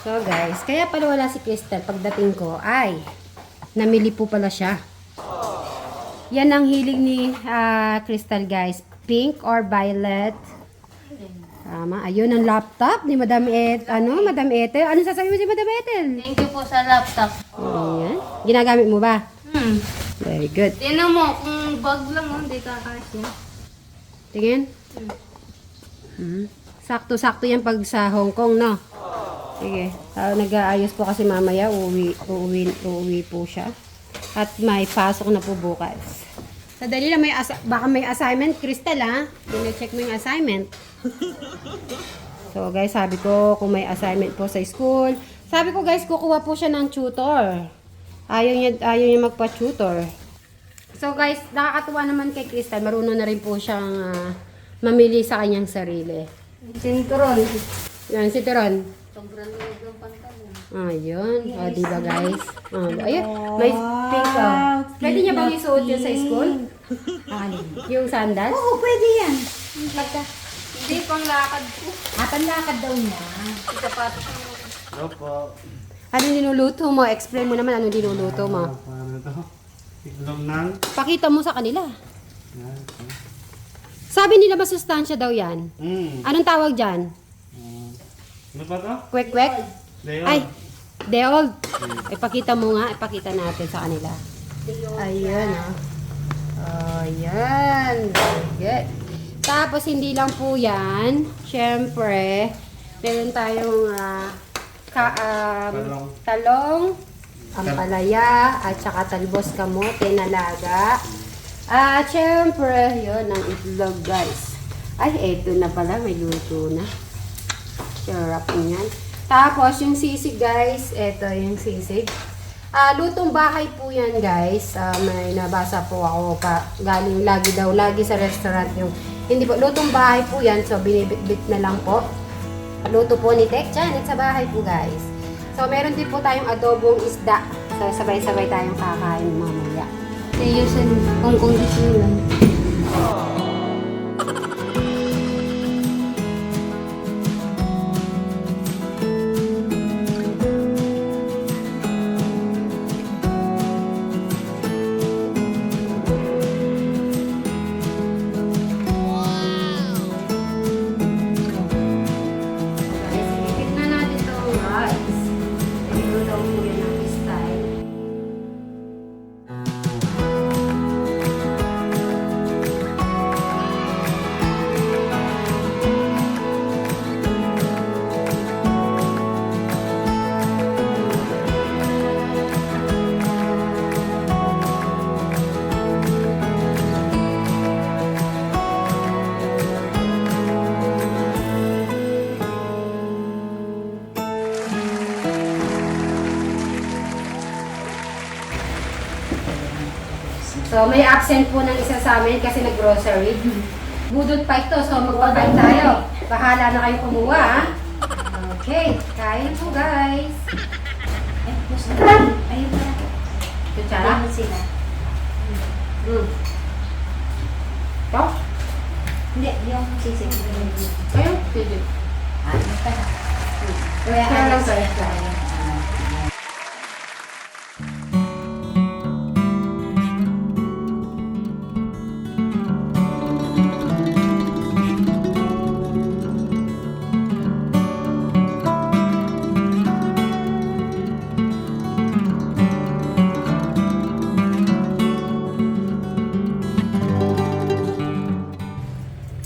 So guys, kaya pala wala si Crystal pagdating ko ay namili po pala siya. Yan ang hilig ni Crystal guys. Pink or violet. Tama. Ayun ang laptop ni Madam Madam Ethel. Ano sasabihin mo si Madam Ethel? Thank you po sa laptop. Ayan. Ginagamit mo ba? Very good. Tingnan mo, kung bag lang, hindi kakasya. Tingin. Sakto-sakto yan pag sa Hong Kong, no? Sige. Nag-aayos po kasi mamaya. Uuwi po siya. At may pasok na po bukas. Sadali lang, baka may assignment, Crystal, ha? Dine-check mo yung assignment. So, guys, sabi ko, kung may assignment po sa school. Sabi ko, guys, kukuha po siya ng tutor. Ayaw niya magpa-tutor. So, guys, nakakatuwa naman kay Crystal. Marunong na rin po siyang mamili sa kanyang sarili. Sinturon. Yan, si Teron. Sobrang liit ng pantalon. Ayun. O, diba, guys? Ayun. May pink, Pwede niya bang isuot yun sa school? Yung sandals? Oo, pwede yan. Hindi, pang lakad ko. Panlakad daw niya. Sapatos mo. Hello po. Anong dinuluto mo? Explain mo naman anong dinuluto mo. Paano to? Itlog ng... Pakita mo sa kanila. Yan. Sabi nila masustansya daw yan. Anong tawag dyan? Ano pa to? Kwek-kwek? Leon. Ay, deold. Ipakita mo nga, ipakita natin sa kanila. Ayun, Ayan. Very good. Tapos, hindi lang po yan. Siyempre, meron tayong talong, ampalaya, at saka talbos kamote na laga. At syempre, yun ang itlog, guys. Ay, eto na pala, may luto na. Sarap niyan. Tapos, yung sisig, guys, eto yung sisig. Lutong bahay po yan, guys. May nabasa po ako galing lagi sa restaurant yung, hindi po, lutong bahay po yan. So, binibit-bit na lang po. Luto po ni Tek Janet sa bahay po, guys. So, meron din po tayong adobong isda. So, sabay-sabay tayong kakain mamaya. Tayo sa Hong Kong Disneyland. Tignan natin itong rice. Ito daw po yan ang style. So, may absent po ng isa sa amin kasi nag-grocery. Budot pa ito, so magpakain tayo. Bahala na kayo kumuha, ha? Okay, kain po, guys. Ay, gusto ko. Ayun pala. Kutsara? Ayun sila. Ito? Hindi, yung sisig. Kayo? Sige. Ano pala? Kaya lang sa'yo.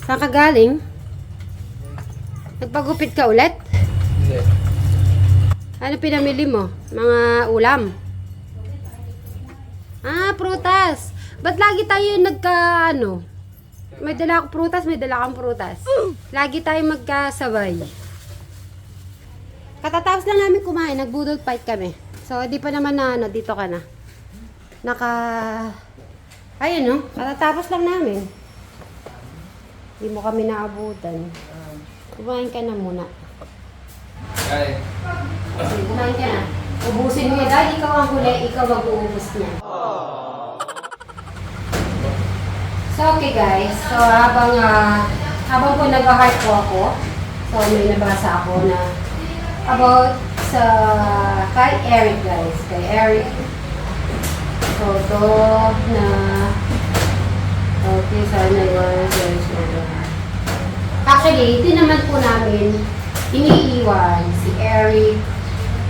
Saan ka galing? Nagpagupit ka ulit? Hindi. Ano pinamili mo? Mga ulam? Prutas. Ba't lagi tayo may dala akong prutas, may dala kang prutas. Lagi tayo magkasabay. Katatapos lang namin kumain, nagbudol fight kami. So, di pa naman dito ka na. Ayun, katatapos lang namin. Hindi mo kami naabutan. Kumain ka na muna. Ay. Sige, kumain ka na. Ubusin mo yan. Dahil ikaw ang huli, ikaw mag-uubos niya. So, okay guys. So, habang po nag-heart po ako, so may nabasa ako na about sa kay Eric guys. Kay Eric. Photo na okay, sana yun. Actually, ito naman po namin iniiwan si Eric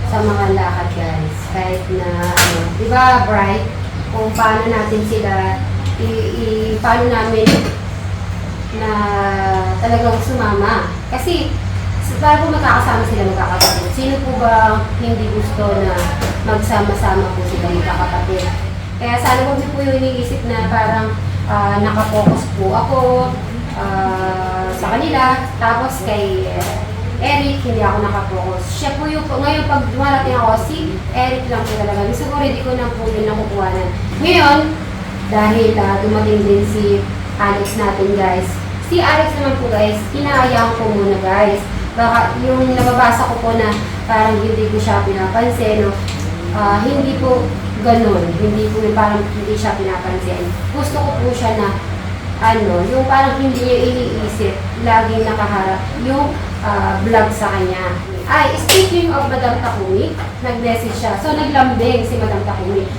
sa mga lakad guys. Kahit na, ano, di ba Bright? Kung paano natin sila, paano namin na talagang sumama. Kasi, para po magkakasama sila magkakapatid. Sino po ba hindi gusto na magsama-sama po sila magkakapatid? Kaya sana po po yung iniisip na parang nakapokus po ako sa kanila. Tapos kay Eric, hindi ako nakapokus. Siya po yung, ngayon pag dumarating ako, si Eric lang po talaga. Siguro hindi ko na po yun nakukuhanan. Ngayon, dahil dumating din si Alex natin guys. Si Alex naman po guys, hinahayaan ko muna guys. Baka yung nababasa ko po na parang hindi ko siya pinapansin, no? Hindi po ganun. Hindi po parang hindi siya pinapansin. Gusto ko po siya na ano, yung parang hindi niya iniisip, laging nakaharap yung vlog sa kanya. Ay, speaking of Madam Takumi, nag-message siya. So, naglambing si Madam Takumi.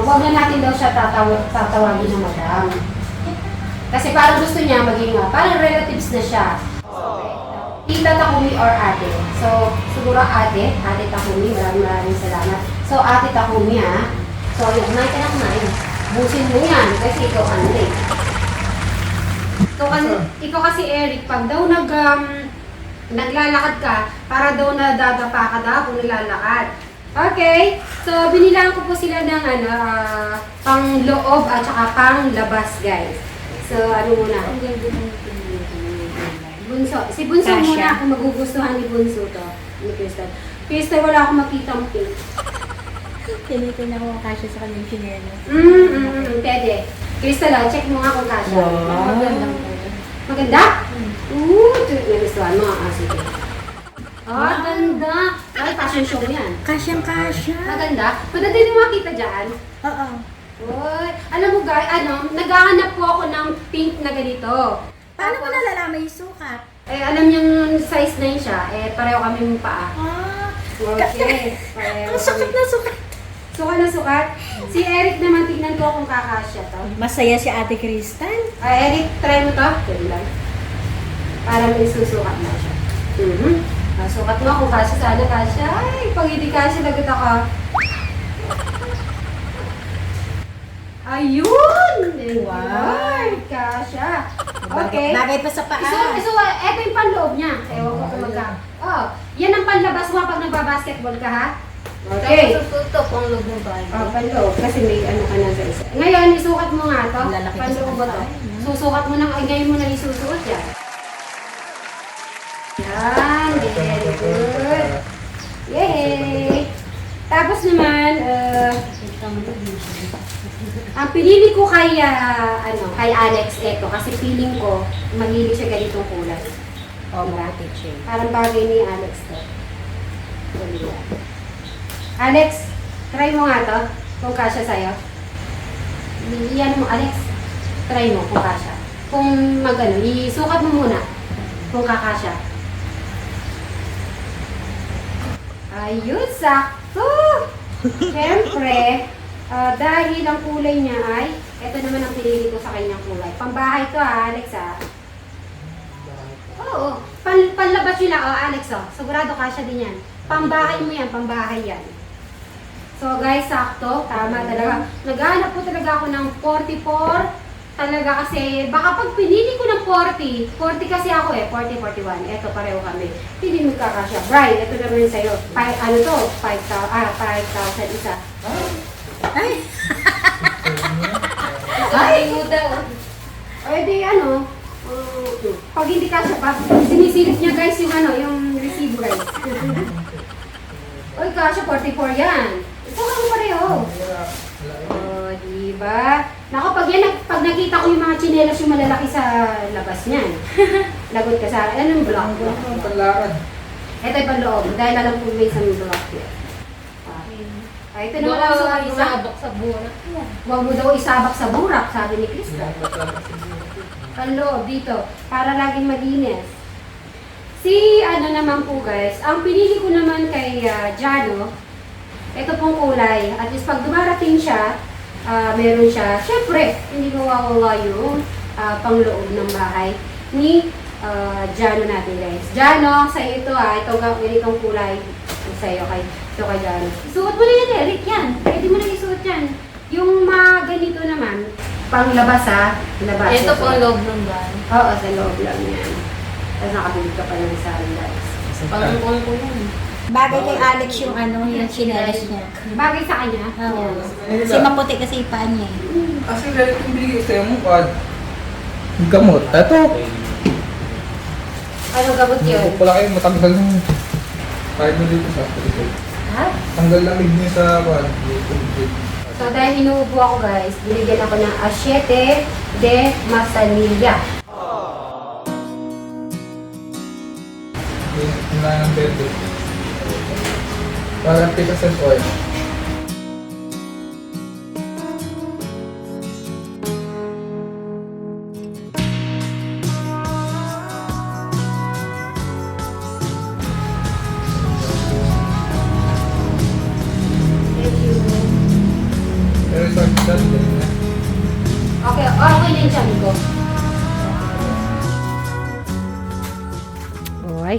Wag na natin daw siya tatawagin na Madam. Kasi parang gusto niya maging, parang relatives na siya. Tita Takumi or ate. So, siguro ate Takumi, maraming salamat. So, ate Takumi ha. So, yun, kumain ka na kumain. Busin mo yan, kasi ikaw ano eh. Ikaw kasi Eric, pag daw naglalakad ka, para daw nadadapa ka daw kung nilalakad. Okay, so binilang ko po sila ng pang loob at saka pang labas guys. So, ano muna? Bunso. Si Bunso Kasha. muna kung magugustuhan ni Bunso to. Ni Crystal. Crystal, wala akong makita mo pink. Tinitin ako ang kasya sa kanyang chinelas. Pwede. Crystal, check mo nga kung kasha. Wow. Maganda? Nagustuhan mo nga. Sige. Ganda. Ay, fashion show yan. Kasyang-kasya. Maganda. Maganda din makita dyan. Oo. Uy, alam mo guys, naghahanap po ako ng pink na ganito. Paano mo nalalaman yung sukat? Alam niyang size 9 siya. Pareho kami yung paa. Okay. Pareho Ang sukat kami. na sukat. Sukat na sukat. Si Eric naman, tignan ko kung kakasya to. Masaya si Ate Crystal. Eric, try mo to. Ganun lang. Para may susukat na siya. Sukat mo kung kasya. Sana kasya. Ay, pag hindi kasya, lagot ako. Ayun! Wow! Kasya. Okay. Bagay pa sa paa. Ito yung panloob niya. Ewan ko kung magka. Oh, yan ang panlabas mo pag nagbabasketball ka, ha? Okay. Tapos tututok ang loob ng bahay. Panloob. Kasi may ano ka na sa isa. Ngayon, isukat mo nga to. Lalaki ka Panloob sa ba to? bahay, no? Susukat mo na, ngayon mo na isusuot yan. Yan. Very good. Yay! Tapos naman, ang pinili ko kay, kay Alex eto kasi feeling ko mahilig siya ganitong kulay. Oh, Diba? mga teacher. Parang bagay ni Alex to. Alex, try mo nga to kung kasya sa'yo. Iyan mo, Alex. Try mo kung kasya. Kung magano, isukat mo muna kung kakasya. Ayun, sakto! Siyempre, dahil ang kulay niya ay, ito naman ang pinili ko sa kanyang kulay. Pambahay to Alex Oo, panlabas yun lang, Alex Sigurado kasya din yan. Pambahay mo yan, pambahay yan. So guys, sakto, tama talaga. Naghahanap po talaga ako ng 44. Talaga kasi, baka pag pinili ko ng 40 kasi ako 40, 41. Ito, pareho kami. Hindi mo kakasya. Brian, ito naman yung sa'yo. 5,000 isa. Ay! Ay! mo daw. Di pag hindi kasya pa, sinisilip niya guys yung resibo guys. Uy, kasya 44 yan. Ito ka pareho. Diba? Naku, pag nakita ko yung mga tsinelas yung malalaki sa labas niyan. Lagot ka sa akin. Anong block? Panlakad. Ito yung panloob. Dahil alam ko may isang block yun. Ito naman ang sukat mo. Isabak sa burak. Huwag mo daw isabak sa burak, sabi ni Krista. Panloob dito, para laging malinis. Si ano naman po guys, ang pinili ko naman kay Jano, ito pong kulay. At least pag dumarating siya, meron siya. Siyempre, hindi mawawala yung pangloob ng bahay ni Jano natin guys. Jano, sa ito itong kulay. Sa'yo ito kay Jano. Isuot mo na yan Eric, yan. Pwede mo na isuot yan. Yung mga ganito naman, panglabas labas. Ito po ang loob ng bahay. Oo, sa loob lang yan. Tapos nakabili ka pa ng sari guys. Pangungkol ko yan. Bagay kay Alex yung yung chinelas niya. Bagay sa kanya? Oo. Kasi maputi kasi yung paa niya. Kasi galit yung binigay sa'yo mo, Kad. Yung gamot. Ito. Anong gamot yun? Hindi ko pala kayo matanggal ng kahit mo dito sa hospital. Ha? Tanggal lang niya sa Kad. So dahil hinuubo ako guys, binigyan ako ng Asiete de Masanilla. Yung lang ng berde. Parang 50% oil. Thank you. Pero sa hospital, galing na. Okay na yung tiyan ko. Okay.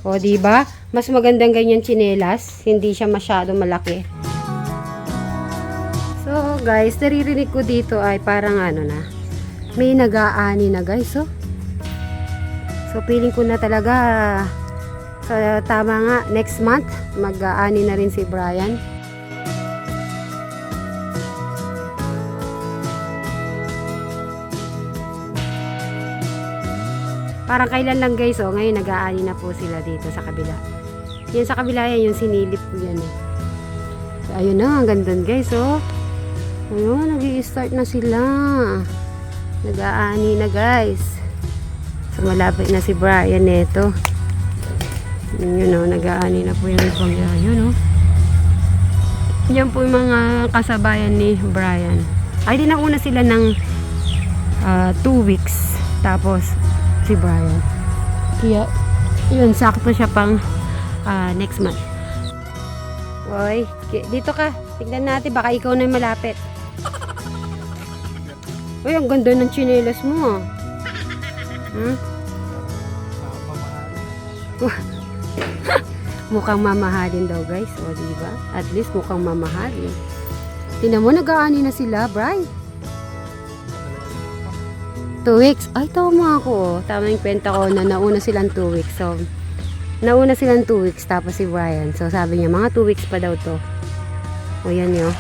O, diba? Mas magandang ganyan tsinelas. Hindi siya masyado malaki. So, guys, naririnig ko dito ay parang ano na. May nag-aani na, guys, oh. So, feeling ko na talaga sa tama nga, next month, mag-aani na rin si Brian. Parang kailan lang guys, oh, ngayon nag-aani na po sila dito sa kabila. Yan sa kabila yan, yung sinilip ko yan eh. So, ayun na, ang ganda guys, oh. Ayun, nag-i-start na sila. Nag-aani na guys. So, malapit na si Brian neto. Yun, oh, nag-aani na po yung ibang yun, oh. Yan po yung mga kasabayan ni Brian. Ay, di na una sila ng 2 weeks. Tapos, si Brian. Kaya, yun, sakto siya pang next month. Oy, dito ka. Tignan natin, baka ikaw na yung malapit. Uy, ang ganda ng tsinelas mo. Hmm? Mukhang mamahalin daw, guys. O, diba? At least mukhang mamahalin. Tingnan mo, nag-aani na sila, Brian. 2 weeks. Ay, tama ako. Tama yung kwenta ko na nauna silang 2 weeks. So, nauna silang 2 weeks tapos si Brian. So, sabi niya, mga 2 weeks pa daw to. O, yan yun.